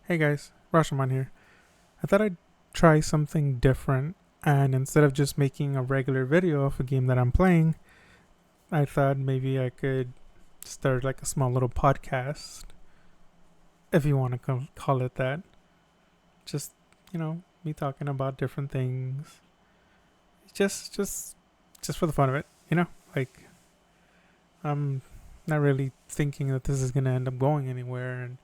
Hey guys, Rash here. I thought I'd try something different, and instead of just making a regular video of a game that I'm playing, I thought maybe I could start like a small little podcast, if you want to call it that. Just, me talking about different things. Just, just, just for the fun of it, Like, I'm not really thinking that this is going to end up going anywhere, and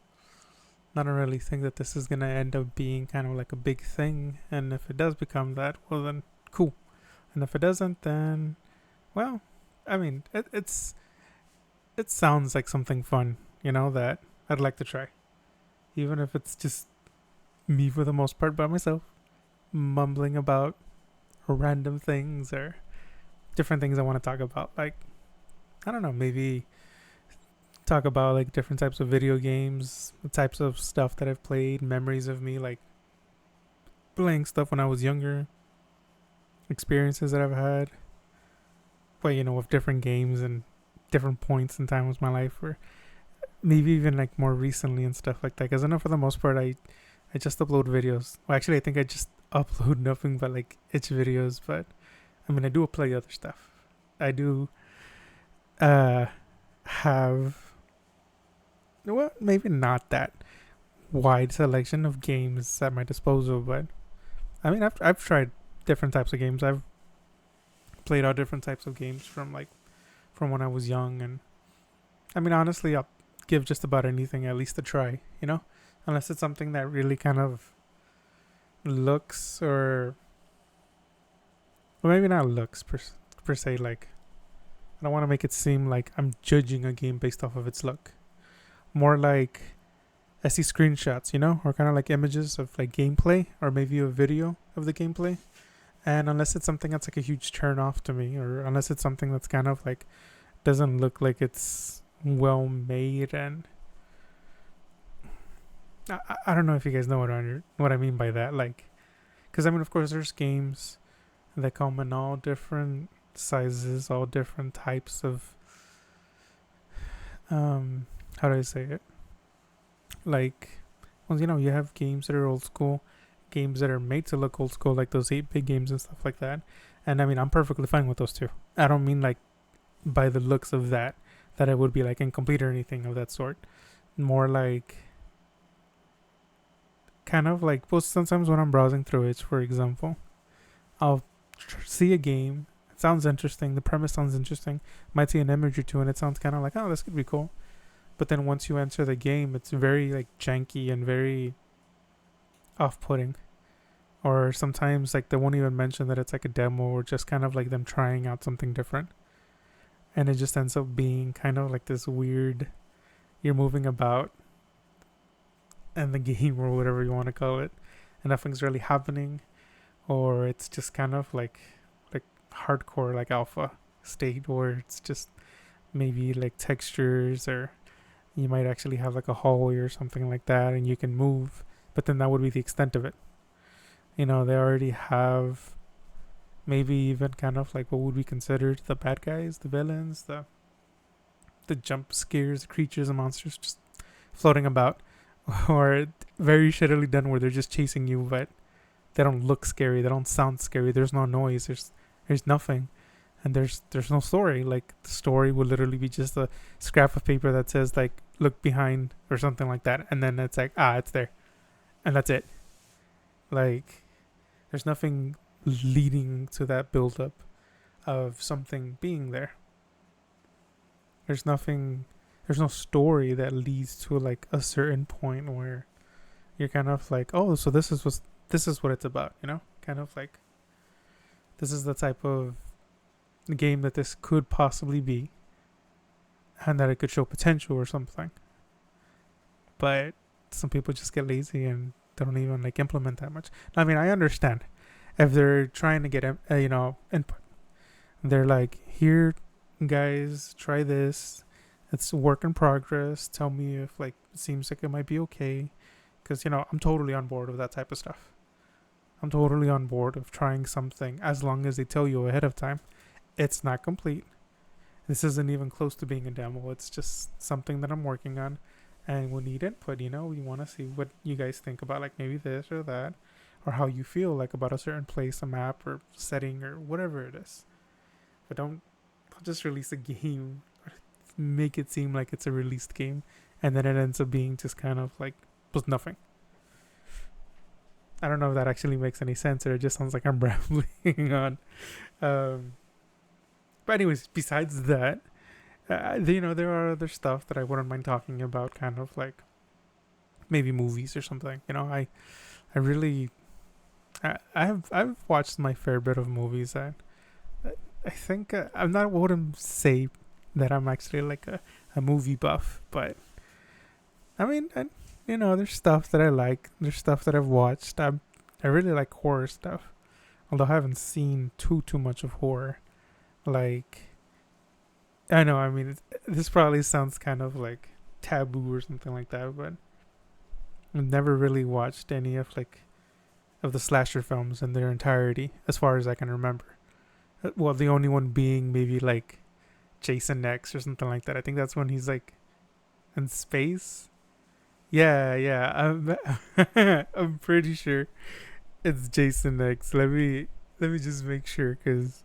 I don't really think that this is gonna end up being kind of like a big thing. And if it does become that, well then cool. And if it doesn't, then well, I mean, it sounds like something fun, that I'd like to try, even if it's just me for the most part by myself, mumbling about random things or different things I want to talk about. Like I don't know, maybe talk about like different types of video games, the types of stuff that I've played, memories of me like playing stuff when I was younger, experiences that I've had, but with different games and different points in time of my life, or maybe even like more recently and stuff like that. Because I know for the most part, I just upload videos. Well, actually, I think I just upload nothing but like itch videos. But I mean, I do play other stuff. I do uh have well, maybe not that wide selection of games at my disposal, but I mean, I've tried different types of games. I've played all different types of games from when I was young, and I mean, honestly, I'll give just about anything at least a try. Unless it's something that really kind of looks or maybe not looks per se. Like I don't want to make it seem like I'm judging a game based off of its look. More like I see screenshots, or kind of like images of like gameplay or maybe a video of the gameplay. And unless it's something that's like a huge turn off to me, or unless it's something that's kind of like doesn't look like it's well made, and I don't know if you guys know what I mean by that. Like, because I mean, of course, there's games that come in all different sizes, all different types of how do I say it? Like, well, you have games that are old school, games that are made to look old school, like those 8-bit games and stuff like that. And I mean, I'm perfectly fine with those too. I don't mean like by the looks of that it would be like incomplete or anything of that sort. More like kind of like, well, sometimes when I'm browsing through it, for example, I'll see a game. It sounds interesting. The premise sounds interesting. Might see an image or two, and it sounds kind of like, oh, this could be cool. But then once you enter the game, it's very like janky and very off-putting. Or sometimes like they won't even mention that it's like a demo or just kind of like them trying out something different. And it just ends up being kind of like this weird, you're moving about in the game or whatever you want to call it, and nothing's really happening, or it's just kind of like hardcore like alpha state where it's just maybe like textures, or you might actually have like a hallway or something like that and you can move, but then that would be the extent of it. They already have maybe even kind of like what would be considered the bad guys, the villains, the jump scares, the creatures and monsters just floating about, or very shittily done where they're just chasing you, but they don't look scary, they don't sound scary, there's no noise, there's nothing, and there's no story. Like the story would literally be just a scrap of paper that says like look behind or something like that, and then it's like it's there, and that's it. Like there's nothing leading to that build up of something being there. There's nothing. There's no story that leads to like a certain point where you're kind of like, oh, so this is what it's about, Kind of like this is the type of game that this could possibly be, and that it could show potential or something. But some people just get lazy and they don't even like implement that much. I mean, I understand if they're trying to get input. They're like, here, guys, try this. It's a work in progress. Tell me if like it seems like it might be okay, because I'm totally on board with that type of stuff. I'm totally on board of trying something as long as they tell you ahead of time. It's not complete. This isn't even close to being a demo. It's just something that I'm working on, and we'll need input. We want to see what you guys think about, like, maybe this or that, or how you feel like about a certain place, a map, or setting, or whatever it is. But don't just release a game, make it seem like it's a released game, and then it ends up being just kind of like was nothing. I don't know if that actually makes any sense, or it just sounds like I'm rambling on. Um, but anyways, besides that, there are other stuff that I wouldn't mind talking about, kind of like maybe movies or something. I really, I've watched my fair bit of movies, and I think I'm not wouldn't say that I'm actually like a movie buff, but I mean, there's stuff that I like. There's stuff that I've watched. I really like horror stuff, although I haven't seen too much of horror. Like, I know, I mean, this probably sounds kind of like taboo or something like that, but I've never really watched any of the slasher films in their entirety, as far as I can remember. Well, the only one being maybe like Jason X or something like that. I think that's when he's like in space. Yeah, yeah. I'm pretty sure it's Jason X. Let me just make sure, because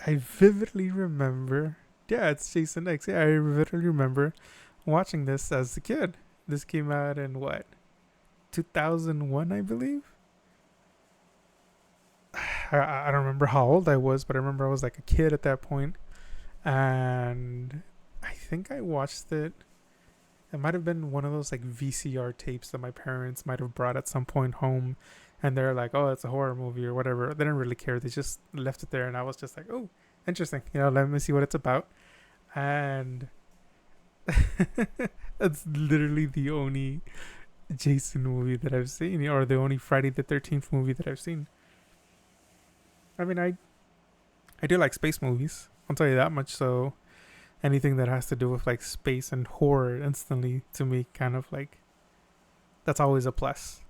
I vividly remember. Yeah, it's Jason X. Yeah, I vividly remember watching this as a kid. This came out in what, 2001, I believe. I don't remember how old I was, but I remember I was like a kid at that point, and I think I watched it. It might have been one of those like VCR tapes that my parents might have brought at some point home, and they're like, "Oh, it's a horror movie or whatever." They didn't really care. They just left it there, and I was just like, "Oh, interesting. Let me see what it's about." And it's literally the only Jason movie that I've seen, or the only Friday the 13th movie that I've seen. I mean, I do like space movies. I'll tell you that much. So anything that has to do with like space and horror, instantly to me, kind of like, that's always a plus.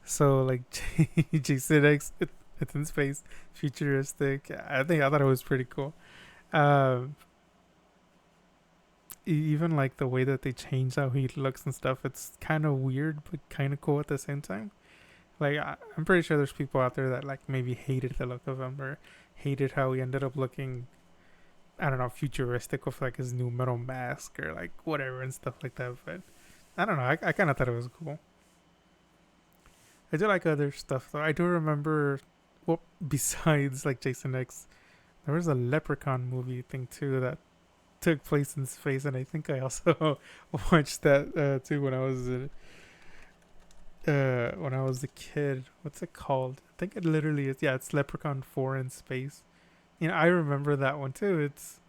So like Jason X, it's in space, futuristic. I thought it was pretty cool. Um, Even like the way that they change how he looks and stuff, it's kind of weird but kind of cool at the same time. Like, I'm pretty sure there's people out there that like maybe hated the look of him, or hated how he ended up looking, I don't know, futuristic with like his new metal mask or like whatever and stuff like that. But I don't know. I kind of thought it was cool. I do like other stuff though. I do remember, well, besides like Jason X, there was a Leprechaun movie thing too that took place in space, and I think I also watched that too when I was a kid. What's it called? I think it literally is. Yeah, it's Leprechaun 4 in space. I remember that one too. It's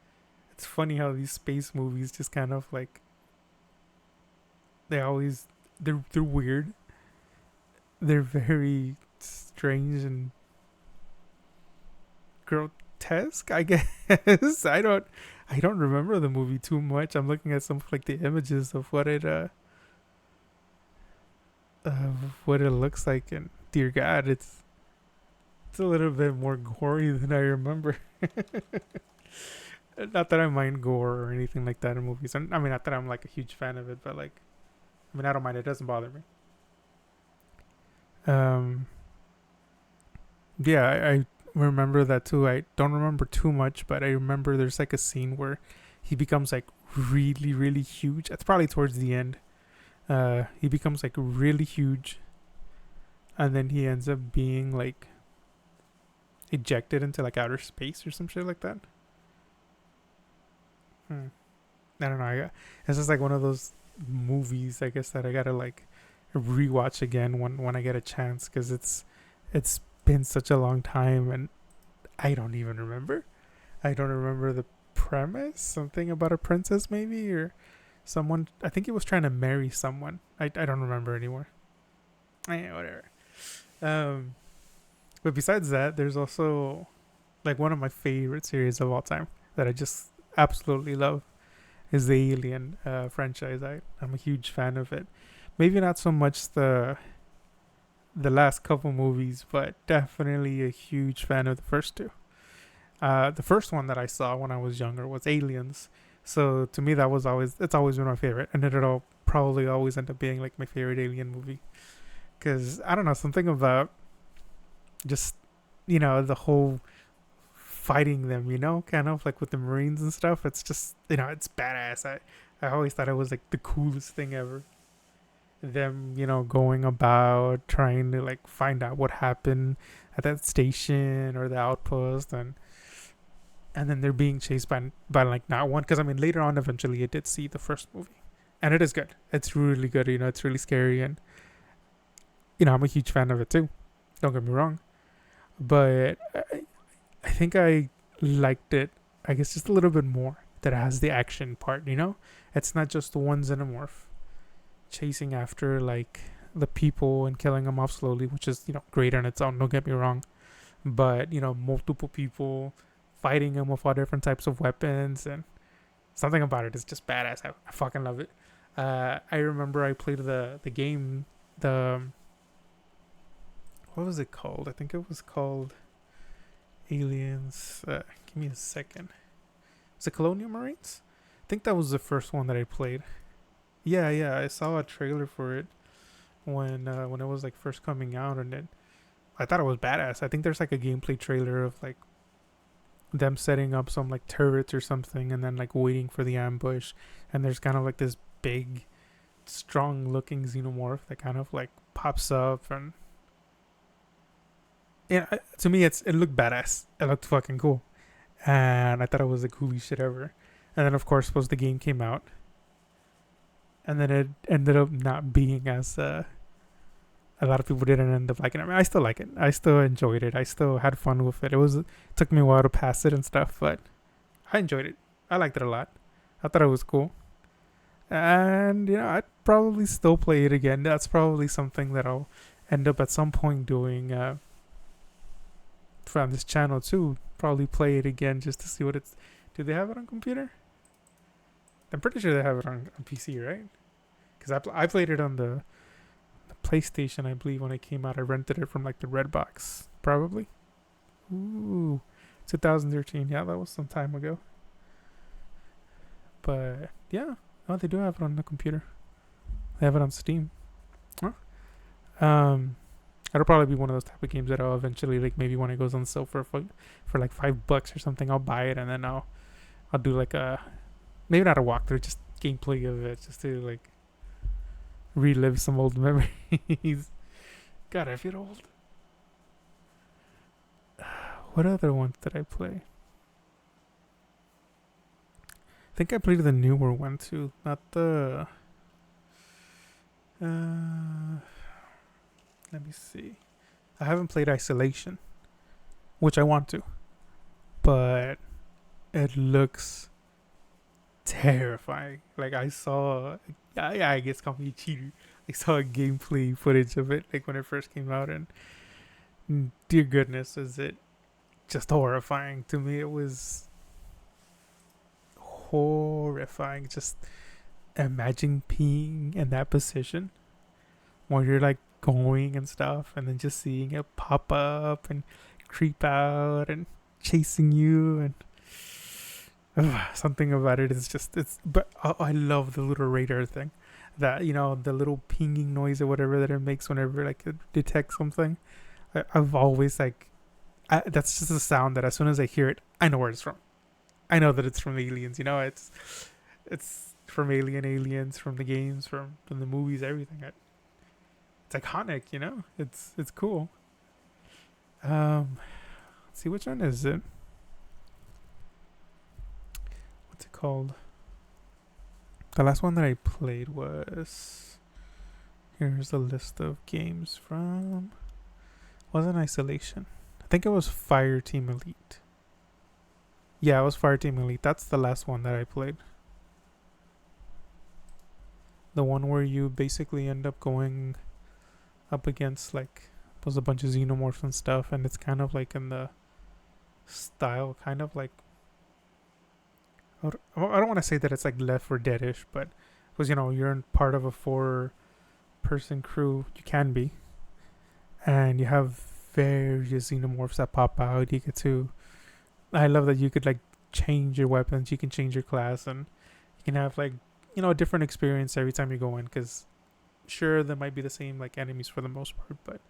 funny how these space movies just kind of like, they're weird. They're very strange and grotesque, I guess. I don't remember the movie too much. I'm looking at some like the images of what it looks like, and dear God, it's a little bit more gory than I remember. Not that I mind gore or anything like that in movies. I mean, not that I'm like a huge fan of it, but like, I mean, I don't mind. It doesn't bother me. Um, yeah, I remember that too. I don't remember too much, but I remember there's like a scene where he becomes like really, really huge. It's probably towards the end. He becomes like really huge, and then he ends up being like ejected into like outer space or some shit like that. I don't know. It's just like one of those movies, I guess, that I gotta like rewatch again when I get a chance, because it's been such a long time, and I don't even remember. I don't remember the premise. Something about a princess, maybe, or someone. I think he was trying to marry someone. I don't remember anymore. Whatever. Um, but besides that, there's also like one of my favorite series of all time that I just absolutely love is the Alien franchise. I'm a huge fan of it. Maybe not so much the last couple movies, but definitely a huge fan of the first two. The first one that I saw when I was younger was Aliens. So to me, it's always been my favorite, and it'll probably always end up being like my favorite Alien movie. Because I don't know, something about just the whole fighting them, kind of like with the Marines and stuff. It's just it's badass. I always thought it was like the coolest thing ever. Them, going about trying to like find out what happened at that station or the outpost, and then they're being chased by like not one. Because I mean, later on, eventually, I did see the first movie, and it is good. It's really good. It's really scary, and I'm a huge fan of it too. Don't get me wrong, but I think I liked it. I guess just a little bit more that it has the action part. It's not just the one xenomorph chasing after like the people and killing them off slowly, which is great on its own. Don't get me wrong, but multiple people fighting them with all different types of weapons, and something about it is just badass. I fucking love it. I remember I played the game. The What was it called? I think it was called Aliens. Give me a second. Was it Colonial Marines? I think that was the first one that I played. Yeah. I saw a trailer for it when it was like first coming out, and I thought it was badass. I think there's like a gameplay trailer of like them setting up some like turrets or something, and then like waiting for the ambush. And there's kind of like this big, strong-looking xenomorph that kind of like pops up, and to me, it looked badass. It looked fucking cool, and I thought it was the coolest shit ever. And then of course, the game came out, and then it ended up not being as a lot of people didn't end up liking it. I mean, I still like it. I still enjoyed it. I still had fun with it. It took me a while to pass it and stuff, but I enjoyed it. I liked it a lot. I thought it was cool. And I'd probably still play it again. That's probably something that I'll end up at some point doing from this channel too. Probably play it again just to see what it's. Do they have it on computer? I'm pretty sure they have it on PC, right? Because I played it on the PlayStation, I believe, when it came out. I rented it from like the Redbox, probably. Ooh, 2013. Yeah, that was some time ago. But yeah, they do have it on the computer. They have it on Steam. Huh? It'll probably be one of those type of games that I'll eventually like. Maybe when it goes on sale for like $5 or something, I'll buy it, and then I'll do like a, maybe not a walkthrough, just gameplay of it, just to like relive some old memories. God, I feel old. What other ones did I play? I think I played the newer one too, not the. Let me see. I haven't played Isolation, which I want to, but it looks terrifying. Like I saw, I guess call me a cheater. I saw a gameplay footage of it, like when it first came out, and dear goodness, is it just horrifying to me. It was horrifying. Just imagine being in that position where you're like going and stuff, and then just seeing it pop up and creep out and chasing you, and something about it is just but I love the little radar thing, that the little pinging noise or whatever that it makes whenever like it detects something. I've always like that's just a sound that as soon as I hear it, I know where it's from. I know that it's from Aliens. It's from Aliens, from the games, from the movies, everything. It's iconic. It's cool. Let's see, which one is it? What's it called? The last one that I played was. Here's a list of games from. Wasn't Isolation. I think it was Fireteam Elite. Yeah, it was Fireteam Elite. That's the last one that I played. The one where you basically end up going up against like there's a bunch of xenomorphs and stuff, and it's kind of like in the style, kind of like I don't want to say that it's like Left 4 Dead-ish, but because you're in part of a 4-person crew, you can be, and you have various xenomorphs that pop out. You get to, I love that you could like change your weapons, you can change your class, and can have like a different experience every time you go in. Because sure, there might be the same like enemies for the most part, but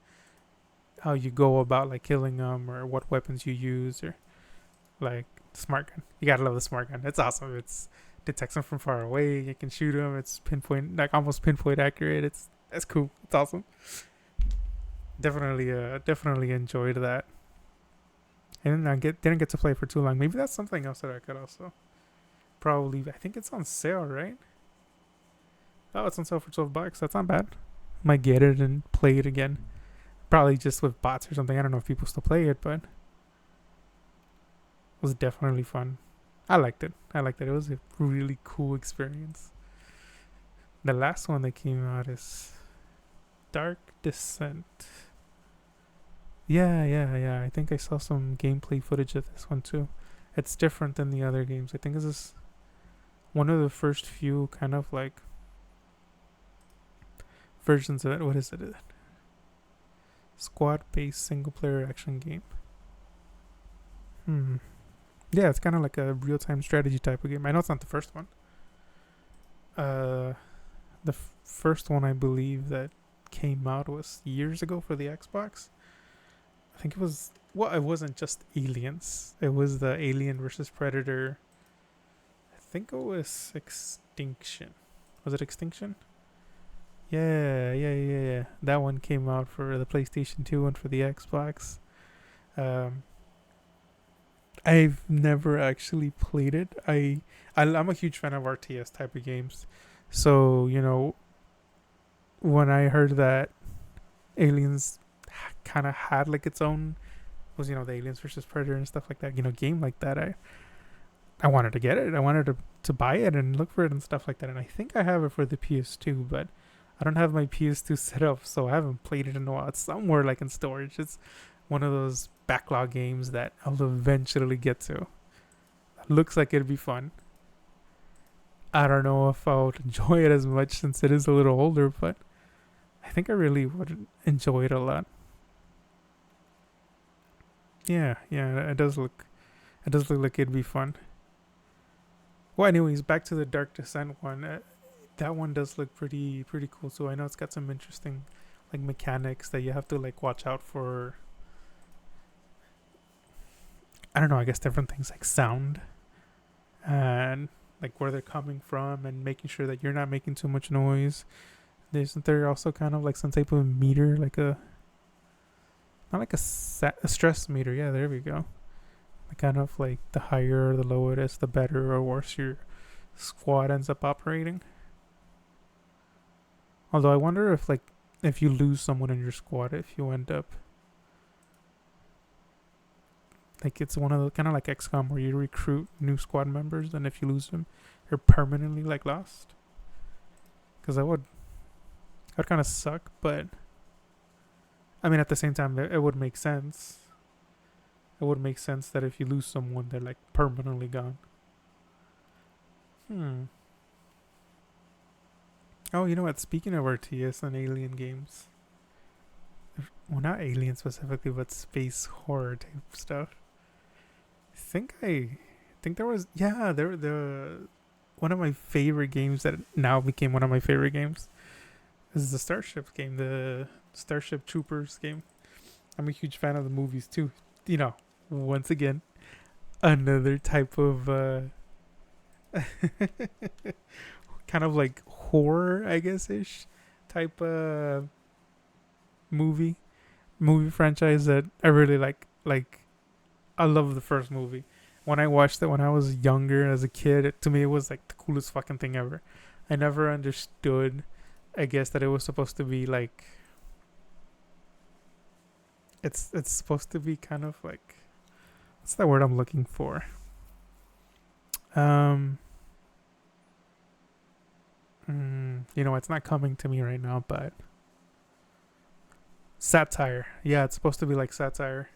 how you go about like killing them or what weapons you use or like smart gun. You gotta love the smart gun. It's awesome. It's detects them from far away. You can shoot them. It's pinpoint, like almost pinpoint accurate. That's cool. It's awesome. Definitely enjoyed that. And didn't get to play for too long. Maybe that's something else that I could also probably. I think it's on sale, right? Oh, it's on sale for $12. That's not bad. Might get it and play it again. Probably just with bots or something. I don't know if people still play it, but it was definitely fun. I liked it. It was a really cool experience. The last one that came out is Dark Descent. Yeah. I think I saw some gameplay footage of this one too. It's different than the other games. I think this is one of the first few kind of like versions of it. What is it? Squad-based single-player action game. Yeah, it's kind of like a real-time strategy type of game. I know it's not the first one. The first one I believe that came out was years ago for the Xbox. I think it was. Well, it wasn't just Aliens. It was the Alien versus Predator. I think it was Extinction. Was it Extinction? Yeah. That one came out for the PlayStation 2 and for the Xbox. I've never actually played it. I'm a huge fan of RTS type of games. So, when I heard that Aliens kind of had like its own, was, the Aliens versus Predator and stuff like that, game like that, I wanted to get it. I wanted to buy it and look for it and stuff like that. And I think I have it for the PS2, but I don't have my PS2 set up, so I haven't played it in a while. It's somewhere like in storage. It's one of those backlog games that I'll eventually get to. Looks like it'd be fun. I don't know if I would enjoy it as much since it is a little older, but I think I really would enjoy it a lot. Yeah, it does look like it'd be fun. Well, anyways, back to the Dark Descent one. That one does look pretty cool. So I know it's got some interesting like mechanics that you have to like watch out for. I don't know. I guess different things like sound and like where they're coming from and making sure that you're not making too much noise. Isn't there also kind of like some type of meter, like not like a stress meter? Yeah, there we go. Kind of like the higher or the lower it is, the better or worse your squad ends up operating. Although I wonder if you lose someone in your squad, if you end up like it's one of the kind of like XCOM where you recruit new squad members, and if you lose them, you're permanently like lost. Because that would kind of suck, but I mean at the same time it would make sense. It would make sense that if you lose someone, they're like permanently gone. Oh, you know what? Speaking of RTS and alien games, well, not alien specifically, but space horror type stuff. I think there was the one of my favorite games that now became one of my favorite games is the Starship game, the Starship Troopers game. I'm a huge fan of the movies too. Once again, another type of kind of like horror, I guess ish type movie franchise that I really like. Like, I love the first movie. When I watched it when I was younger as a kid, to me it was like the coolest fucking thing ever. I never understood, I guess, that it was supposed to be like it's supposed to be kind of like, what's that word I'm looking for? It's not coming to me right now, but satire. Yeah, it's supposed to be like satire.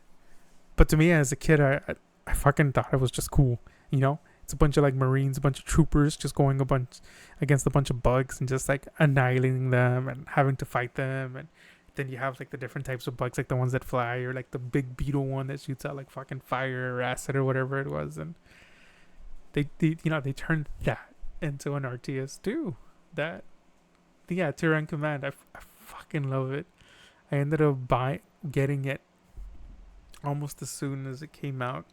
But to me as a kid, I fucking thought it was just cool. It's a bunch of like Marines, a bunch of troopers just going against a bunch of bugs and just like annihilating them and having to fight them. And then you have like the different types of bugs, like the ones that fly or like the big beetle one that shoots out like fucking fire or acid or whatever it was. And they turned that into an RTS too. That yeah, Terran Command. I fucking love it. I ended up getting it almost as soon as it came out,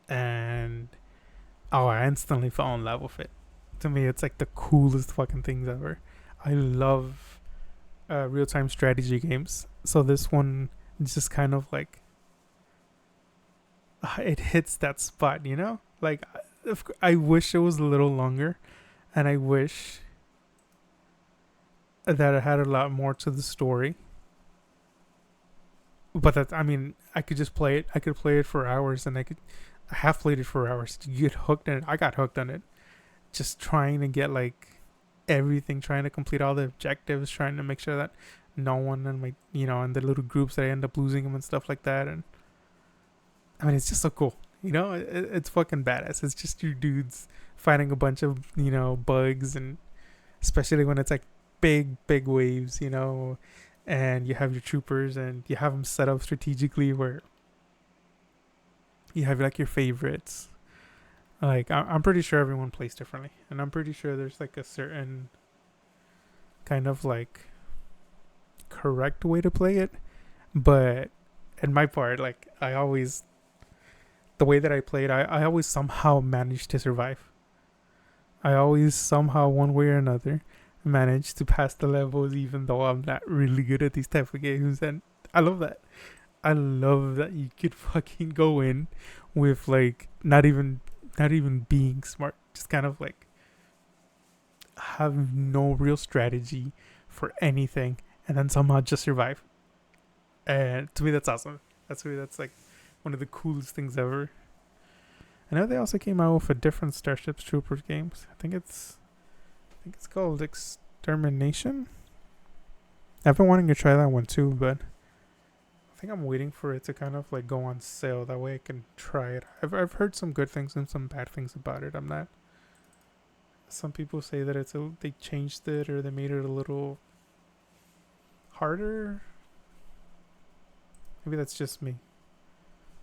and oh, I instantly fell in love with it. To me, it's like the coolest fucking things ever. I love real time strategy games. So this one just kind of like it hits that spot, you know? Like I wish it was a little longer, and I wish that it had a lot more to the story. But that I mean, I could just play it. I could play it for hours, and I have played it for hours to get hooked on it. I got hooked on it, just trying to get like everything, trying to complete all the objectives, trying to make sure that no one in my in the little groups that I end up losing them and stuff like that. And I mean, it's just so cool. It's fucking badass. It's just your dudes fighting a bunch of bugs, and especially when it's like big waves, and you have your troopers and you have them set up strategically where you have like your favorites. Like I'm pretty sure everyone plays differently, and I'm pretty sure there's like a certain kind of like correct way to play it. But in my part, like the way that I played, I always somehow managed to survive. I always somehow, one way or another, managed to pass the levels, even though I'm not really good at these type of games. And I love that. I love that you could fucking go in with like not even being smart, just kind of like have no real strategy for anything, and then somehow just survive. And to me, that's awesome. That's like one of the coolest things ever. I know they also came out with a different Starship Troopers games. I think it's called Extermination. I've been wanting to try that one too, but I think I'm waiting for it to kind of like go on sale. That way I can try it. I've heard some good things and some bad things about it. I'm not. Some people say that they changed it or they made it a little harder. Maybe that's just me,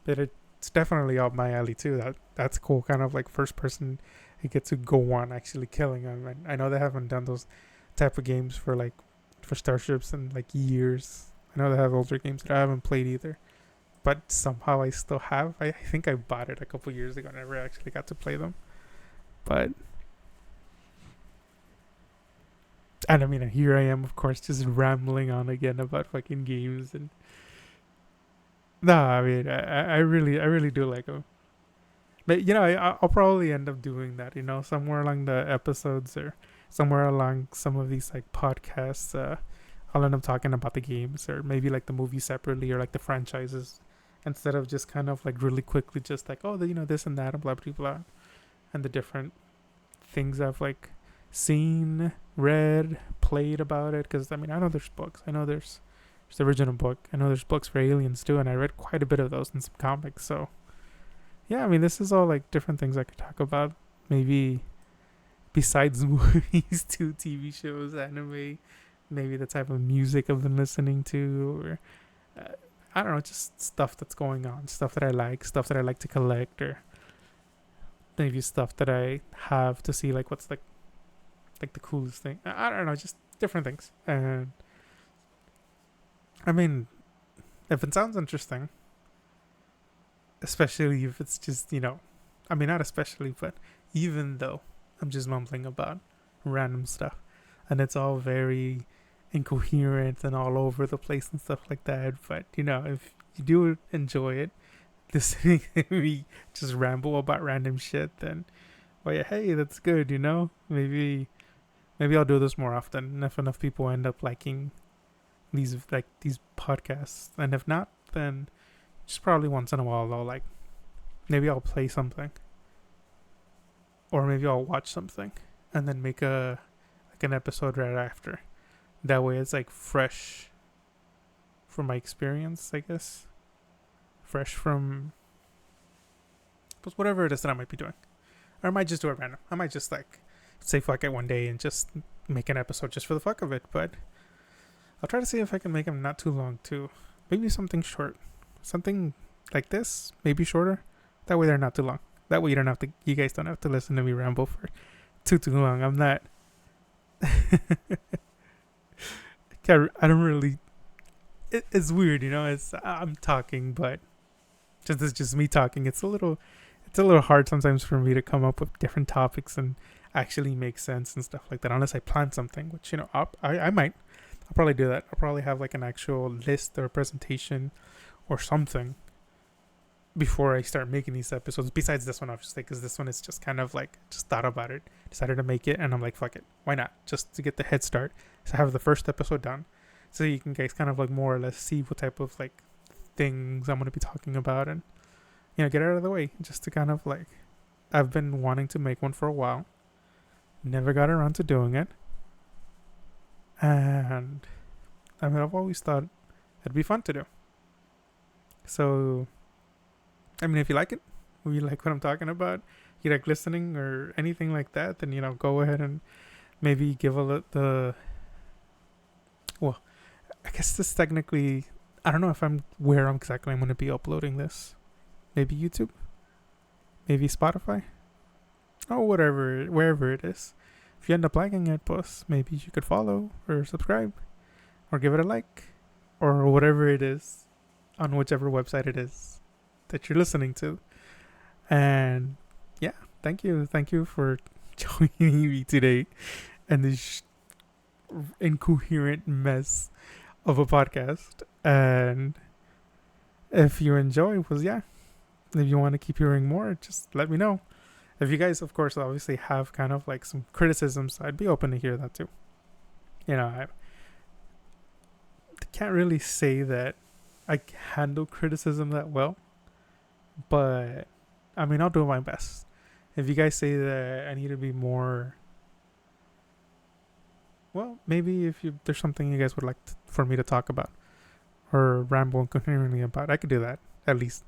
but it's definitely up my alley too. That's cool. Kind of like first person, you get to go on actually killing them. And I know they haven't done those type of games for starships in like years. I know they have older games that I haven't played either, but somehow I still have. I think I bought it a couple years ago. I never actually got to play them, but. And I mean, here I am, of course, just rambling on again about fucking games. And no, I mean, I really do like them. But I'll probably end up doing that. Somewhere along the episodes or somewhere along some of these like podcasts. I'll end up talking about the games or maybe like the movies separately or like the franchises, instead of just kind of like really quickly just like this and that and blah blah blah, and the different things I've like seen, read, played about it. Because I mean, I know there's books. I know there's the original book. I know there's books for Aliens too, and I read quite a bit of those in some comics. So yeah, I mean, this is all like different things I could talk about. Maybe besides movies, to TV shows, anime, maybe the type of music I've been listening to, or I don't know, just stuff that's going on, stuff that I like to collect, or maybe stuff that I have to see, like what's like the coolest thing. I don't know, just different things. And I mean, if it sounds interesting, especially if it's just I mean, not especially, but even though I'm just mumbling about random stuff and it's all very incoherent and all over the place and stuff like that, but if you do enjoy it, listening to me just ramble about random shit, then well, yeah, hey, that's good. Maybe I'll do this more often if enough people end up liking these podcasts. And if not, then just probably once in a while I'll maybe I'll play something, or maybe I'll watch something and then make an episode right after. That way it's like fresh from my experience, I guess. Fresh from whatever it is that I might be doing. Or I might just do it random. I might just say fuck it one day and just make an episode just for the fuck of it. But I'll try to see if I can make them not too long too. Maybe something short. Something like this, maybe shorter. That way they're not too long. That way you guys don't have to listen to me ramble for too long. I'm not. I don't really. It's weird, you know. I'm talking, but just it's just me talking. It's a little hard sometimes for me to come up with different topics and actually make sense and stuff like that. Unless I plan something, which I might. I'll probably do that. I'll probably have like an actual list or presentation or something before I start making these episodes. Besides this one, obviously, because this one is just kind of like just thought about it, decided to make it, and I'm like, fuck it, why not? Just to get the head start. So I have the first episode done, so you can guys kind of like more or less see what type of like things I'm gonna be talking about, and get it out of the way. Just to kind of like, I've been wanting to make one for a while, never got around to doing it, and I mean I've always thought it'd be fun to do. So I mean, if you like it, or you like what I'm talking about, you like listening or anything like that, then go ahead and maybe give well, I guess this technically, I don't know if I'm exactly I'm going to be uploading this. Maybe YouTube, maybe Spotify, or wherever it is. If you end up liking it, boss, maybe you could follow or subscribe, or give it a like, or whatever it is, on whichever website it is that you're listening to. And yeah, thank you for joining me today and this incoherent mess of a podcast. And if you enjoy, if you want to keep hearing more, just let me know. If you guys, of course, obviously have kind of like some criticisms, I'd be open to hear that too. I can't really say that I handle criticism that well, but I mean, I'll do my best. If you guys say that I need to be more, well, maybe if there's something you guys would like for me to talk about or ramble incoherently about, I could do that, at least.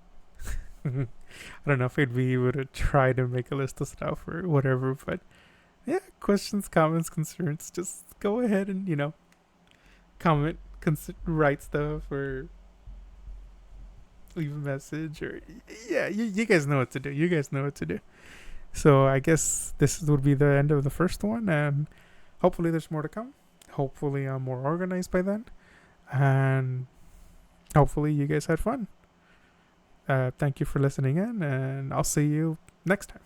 I don't know if I'd be able to try to make a list of stuff or whatever, but yeah, questions, comments, concerns, just go ahead and, comment, write stuff, or leave a message, or yeah, you guys know what to do. So I guess this would be the end of the first one, and hopefully there's more to come. Hopefully I'm more organized by then, and hopefully you guys had fun. Thank you for listening in, and I'll see you next time.